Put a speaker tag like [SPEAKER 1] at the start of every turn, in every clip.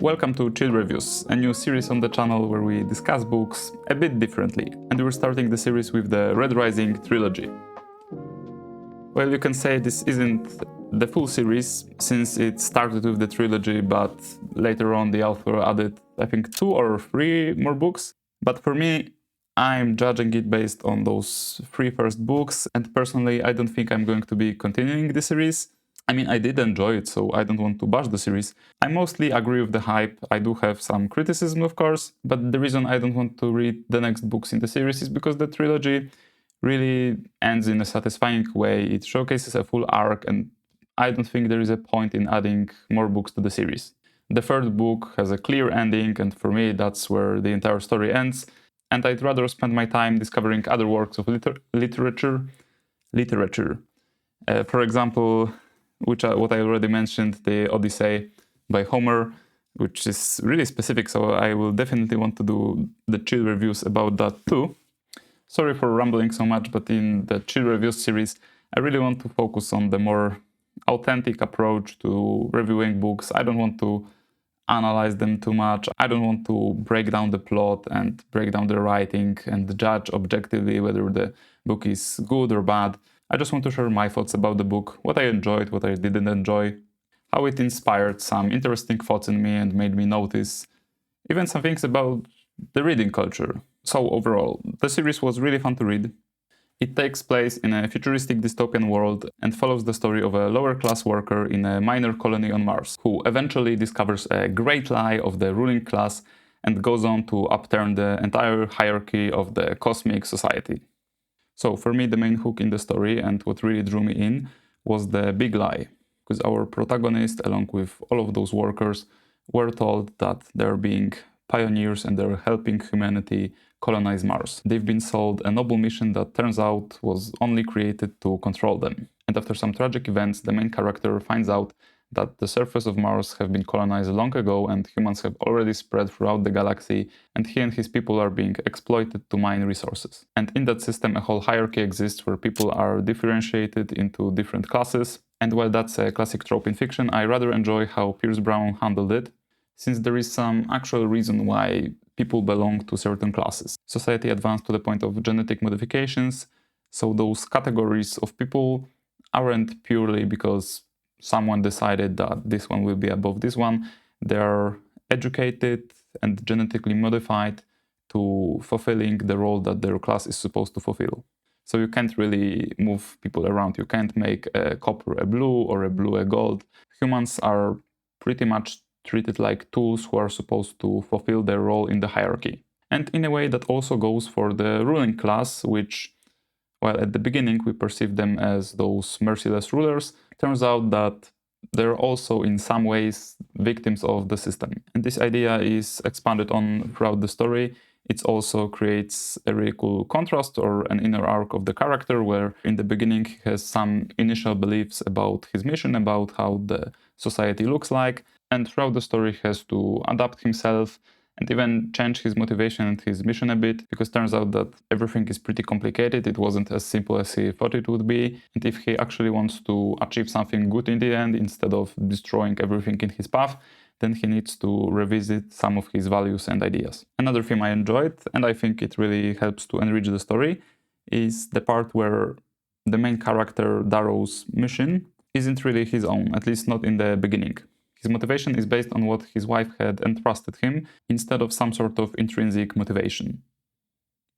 [SPEAKER 1] Welcome to Chill Reviews, a new series on the channel where we discuss books a bit differently, and we're starting the series with the Red Rising trilogy. Well, you can say this isn't the full series, since it started with the trilogy, but later on the author added, I think, 2 or 3 more books. But for me, I'm judging it based on those 3 first books, and personally, I don't think I'm going to be continuing the series. I mean, I did enjoy it, so I don't want to bash the series. I mostly agree with the hype. I do have some criticism, of course, but the reason I don't want to read the next books in the series is because the trilogy really ends in a satisfying way. It showcases a full arc, and I don't think there is a point in adding more books to the series. The third book has a clear ending, and for me, that's where the entire story ends, and I'd rather spend my time discovering other works of literature. For example, what I already mentioned, the Odyssey by Homer, which is really specific, so I will definitely want to do the chill reviews about that too. Sorry for rambling so much, but in the chill reviews series, I really want to focus on the more authentic approach to reviewing books. I don't want to analyze them too much. I don't want to break down the plot and break down the writing and judge objectively whether the book is good or bad. I just want to share my thoughts about the book, what I enjoyed, what I didn't enjoy, how it inspired some interesting thoughts in me and made me notice even some things about the reading culture. So overall, the series was really fun to read. It takes place in a futuristic dystopian world and follows the story of a lower-class worker in a minor colony on Mars, who eventually discovers a great lie of the ruling class and goes on to upturn the entire hierarchy of the cosmic society. So for me, the main hook in the story and what really drew me in was the big lie, because our protagonist, along with all of those workers, were told that they're being pioneers and they're helping humanity colonize Mars. They've been sold a noble mission that turns out was only created to control them. And after some tragic events, the main character finds out that the surface of Mars have been colonized long ago and humans have already spread throughout the galaxy, and he and his people are being exploited to mine resources. And in that system, a whole hierarchy exists where people are differentiated into different classes. And while that's a classic trope in fiction, I rather enjoy how Pierce Brown handled it, since there is some actual reason why people belong to certain classes. Society advanced to the point of genetic modifications, so those categories of people aren't purely because someone decided that this one will be above this one. They are educated and genetically modified to fulfilling the role that their class is supposed to fulfill. So you can't really move people around. You can't make a copper a blue or a blue a gold. Humans are pretty much treated like tools who are supposed to fulfill their role in the hierarchy. And in a way that also goes for the ruling class, which, while at the beginning we perceive them as those merciless rulers, turns out that they're also in some ways victims of the system. And this idea is expanded on throughout the story. It also creates a really cool contrast or an inner arc of the character where in the beginning he has some initial beliefs about his mission, about how the society looks like, and throughout the story he has to adapt himself and even change his motivation and his mission a bit, because it turns out that everything is pretty complicated. It wasn't as simple as he thought it would be. And if he actually wants to achieve something good in the end, instead of destroying everything in his path, then he needs to revisit some of his values and ideas. Another theme I enjoyed, and I think it really helps to enrich the story, is the part where the main character, Darrow's mission, isn't really his own, at least not in the beginning. His motivation is based on what his wife had entrusted him, instead of some sort of intrinsic motivation.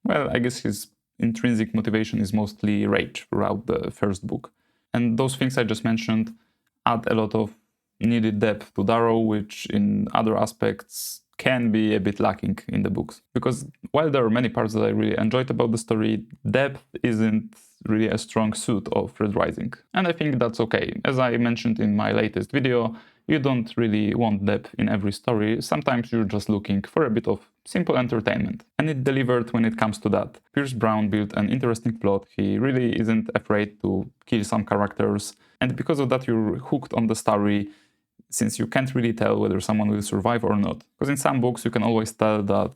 [SPEAKER 1] Well, I guess his intrinsic motivation is mostly rage throughout the first book. And those things I just mentioned add a lot of needed depth to Darrow, which in other aspects can be a bit lacking in the books. Because while there are many parts that I really enjoyed about the story, depth isn't really a strong suit of Red Rising. And I think that's okay. As I mentioned in my latest video, you don't really want depth in every story. Sometimes you're just looking for a bit of simple entertainment. And it delivered when it comes to that. Pierce Brown built an interesting plot. He really isn't afraid to kill some characters. And because of that, you're hooked on the story, since you can't really tell whether someone will survive or not. Because in some books you can always tell that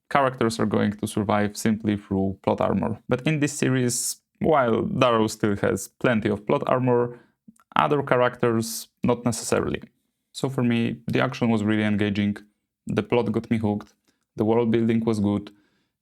[SPEAKER 1] characters are going to survive simply through plot armor. But in this series, while Darrow still has plenty of plot armor, other characters not necessarily. So for me, the action was really engaging, the plot got me hooked, the world building was good,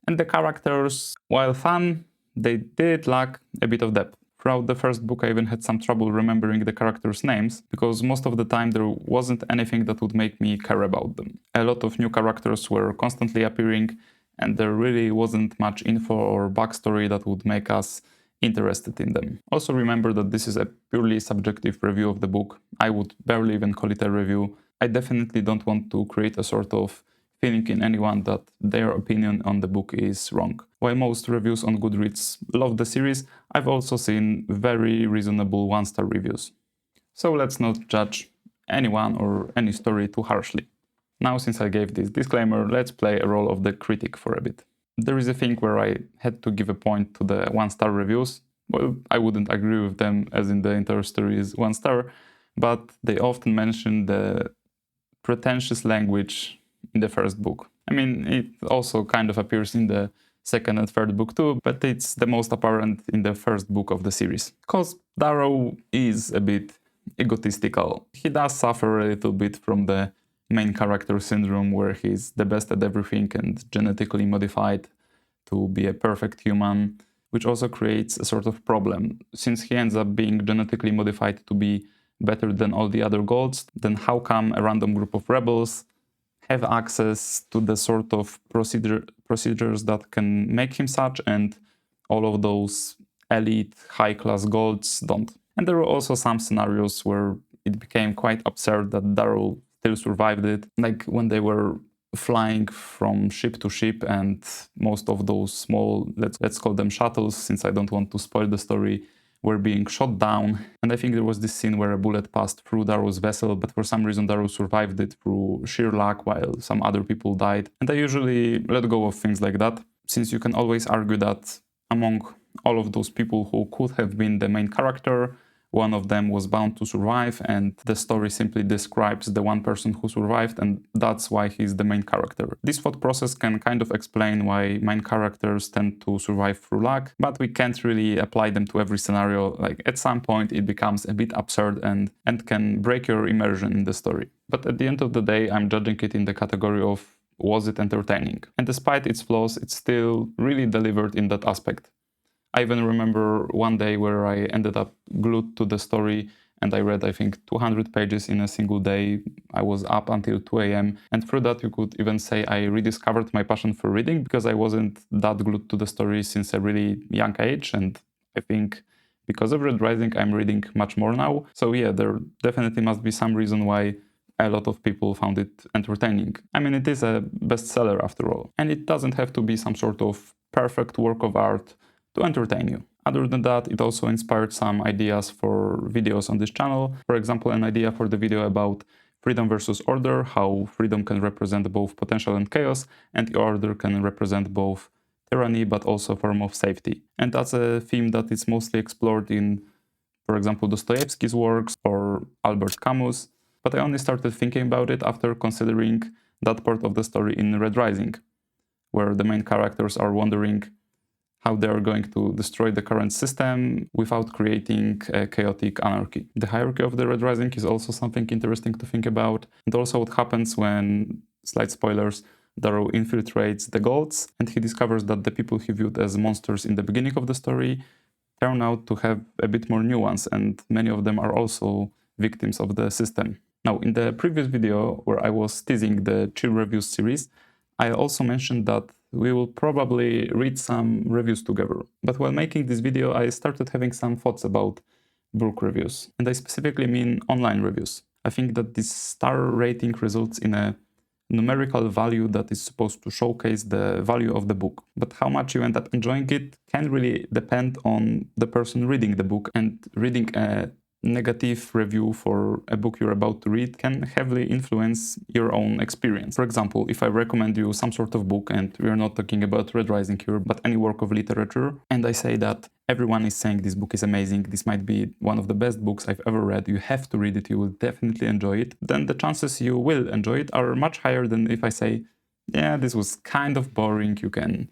[SPEAKER 1] and the characters, while fun, they did lack a bit of depth. Throughout the first book, I even had some trouble remembering the characters' names, because most of the time there wasn't anything that would make me care about them. A lot of new characters were constantly appearing, and there really wasn't much info or backstory that would make us interested in them. Also remember that this is a purely subjective review of the book. I would barely even call it a review. I definitely don't want to create a sort of feeling in anyone that their opinion on the book is wrong. While most reviews on Goodreads love the series, I've also seen very reasonable one-star reviews. So let's not judge anyone or any story too harshly. Now, since I gave this disclaimer, let's play a role of the critic for a bit. There is a thing where I had to give a point to the one-star reviews. Well, I wouldn't agree with them, as in the entire story is one star, but they often mention the pretentious language in the first book. I mean, it also kind of appears in the second and third book too, but it's the most apparent in the first book of the series. Because Darrow is a bit egotistical. He does suffer a little bit from the main character syndrome, where he's the best at everything and genetically modified to be a perfect human, which also creates a sort of problem. Since he ends up being genetically modified to be better than all the other gods, then how come a random group of rebels have access to the sort of procedures that can make him such, and all of those elite high-class gods don't? And there were also some scenarios where it became quite absurd that Darrow still survived it, like when they were flying from ship to ship and most of those small, let's call them shuttles, since I don't want to spoil the story, were being shot down. And I think there was this scene where a bullet passed through Darrow's vessel, but for some reason Darrow survived it through sheer luck while some other people died. And I usually let go of things like that, since you can always argue that among all of those people who could have been the main character, one of them was bound to survive, and the story simply describes the one person who survived, and that's why he's the main character. This thought process can kind of explain why main characters tend to survive through luck, but we can't really apply them to every scenario. Like, at some point it becomes a bit absurd and can break your immersion in the story. But at the end of the day, I'm judging it in the category of, was it entertaining? And despite its flaws, it's still really delivered in that aspect. I even remember one day where I ended up glued to the story, and I read, I think, 200 pages in a single day. I was up until 2 a.m. And through that, you could even say I rediscovered my passion for reading, because I wasn't that glued to the story since a really young age. And I think because of Red Rising, I'm reading much more now. So yeah, there definitely must be some reason why a lot of people found it entertaining. I mean, it is a bestseller after all. And it doesn't have to be some sort of perfect work of art to entertain you. Other than that, it also inspired some ideas for videos on this channel. For example, an idea for the video about freedom versus order, how freedom can represent both potential and chaos, and the order can represent both tyranny but also a form of safety. And that's a theme that is mostly explored in, for example, Dostoevsky's works or Albert Camus. But I only started thinking about it after considering that part of the story in Red Rising, where the main characters are wondering how they are going to destroy the current system without creating a chaotic anarchy. The hierarchy of the Red Rising is also something interesting to think about, and also what happens when, slight spoilers, Darrow infiltrates the gods, and he discovers that the people he viewed as monsters in the beginning of the story turn out to have a bit more nuance, and many of them are also victims of the system. Now, in the previous video where I was teasing the Chill Reviews series, I also mentioned that we will probably read some reviews together. But while making this video, I started having some thoughts about book reviews. And I specifically mean online reviews. I think that this star rating results in a numerical value that is supposed to showcase the value of the book. But how much you end up enjoying it can really depend on the person reading the book, and reading a negative review for a book you're about to read can heavily influence your own experience. For example, if I recommend you some sort of book, and we're not talking about Red Rising here, but any work of literature, and I say that everyone is saying this book is amazing, this might be one of the best books I've ever read, you have to read it, you will definitely enjoy it, then the chances you will enjoy it are much higher than if I say, yeah, this was kind of boring, you can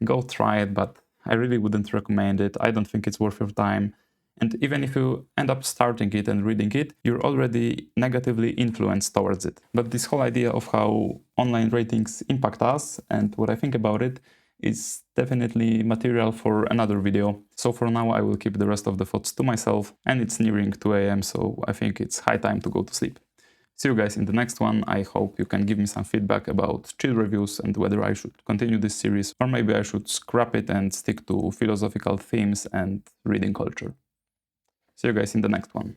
[SPEAKER 1] go try it, but I really wouldn't recommend it, I don't think it's worth your time. And even if you end up starting it and reading it, you're already negatively influenced towards it. But this whole idea of how online ratings impact us and what I think about it is definitely material for another video. So for now, I will keep the rest of the thoughts to myself, and it's nearing 2 a.m, so I think it's high time to go to sleep. See you guys in the next one. I hope you can give me some feedback about chill reviews and whether I should continue this series, or maybe I should scrap it and stick to philosophical themes and reading culture. See you guys in the next one.